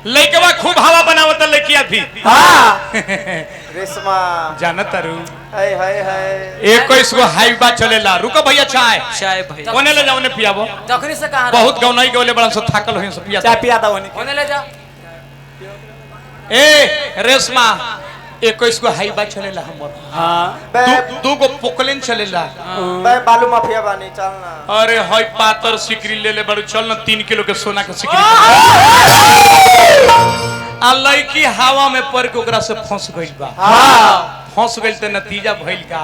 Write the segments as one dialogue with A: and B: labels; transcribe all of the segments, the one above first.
A: लइकवा खूब हवा बनावत लइकिया थी।
B: हाँ रेशमा
A: जानत तारू
B: हाय हाय हाय
A: 21 गो हाईवा चलेला। रुको भैया चाय
C: चाय भाई
A: कोने ले जाओ ने पियाबो।
C: तखनी से कहां
A: बहुत गौनाई के बोले बड़ा सब थाकल होई सब पिया
B: चाय पिया दो उन्हें
C: कोने ले जा।
A: ए रेशमा 21 गो हाईवा चलेला हमर।
B: हां
A: दू गो पोकलेन चलेला।
B: बे बालू माफिया बानी चलना।
A: अरे हई पातर सिकरी ले ले बड़ू चल ना 3 किलो के सोना के सिकरी। आ लड़की हवा में पड़ के ओकरा से फंस गइल बा।
B: हां
A: फंस गइल त नतीजा भइल का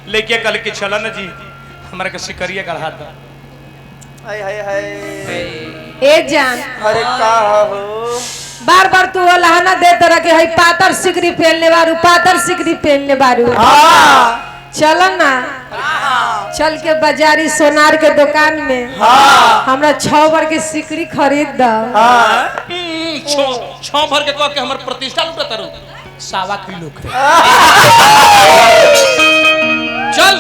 A: लेके कल के चल न जी हमरा के सिकरिया गढ़ा द।
B: हाय हाय हाय
D: ए जान
B: अरे का हो
D: बार बार तू लहना दे तरह के हई पातर सिकरी पहनने बारू पातर सिकरी पहनने बारू।
B: हां
D: चल ना चल के बाजारी सोनार के दुकान में
B: हां
D: हमरा 6 भर के सिकरी खरीद द।
B: हां
A: छो भर के कह के हमर प्रतिष्ठा लुटा तारू 1.25 किलो के। चल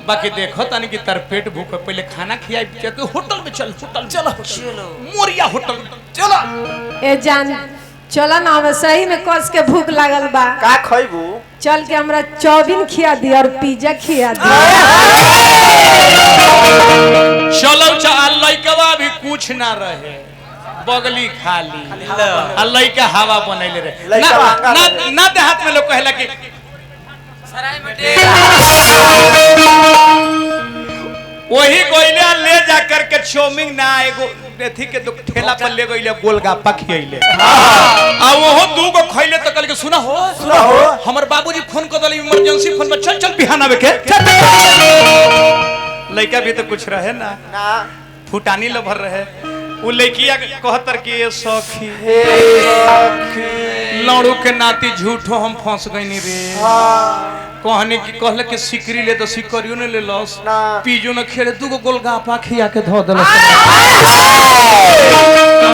A: बाकी देखो तनी कि तर पेट भूख पहले खाना खियाई के तू होटल में चल होटल चलो
C: चलो
A: मोरिया होटल चलो।
D: ए जान चल ना हमें सही में कस के भूख लागल बा।
B: का खइबू
D: चल के हमरा चाउमीन खिया दी और पिज्जा खिया दी।
A: चलो चल लइकवा भी कुछ ना रहे बगली खाली आ लइका हवा बनैले रहे।
B: लइका
A: ना ना देहात में लोग कहला कि
C: सराय में
A: वही गोइले ले जा करके चाउमीन ना एगो एथी के ठेला पर ले गइले गोलगप्पा खियैले। आ ओहो दू गो खइले त कल के सुना हो हमर बाबूजी फोन कर दले इमरजेंसी फोन में चल चल बिहान आवे के। लइका भी तो कुछ रहे ना
B: ना
A: फुटानी लभर रहे। उ लइकिया कहतर कि ए सखी
B: हे सखी
A: लड़ू के नाती झूठो हम फंस गइनी रे।
B: हां
A: कहने की कहले कि सिकरी ले तो सिकरियो ने ले लस
B: ना
A: पीजो न खेले दू गो गोलगप्पा खिया के धो देलस।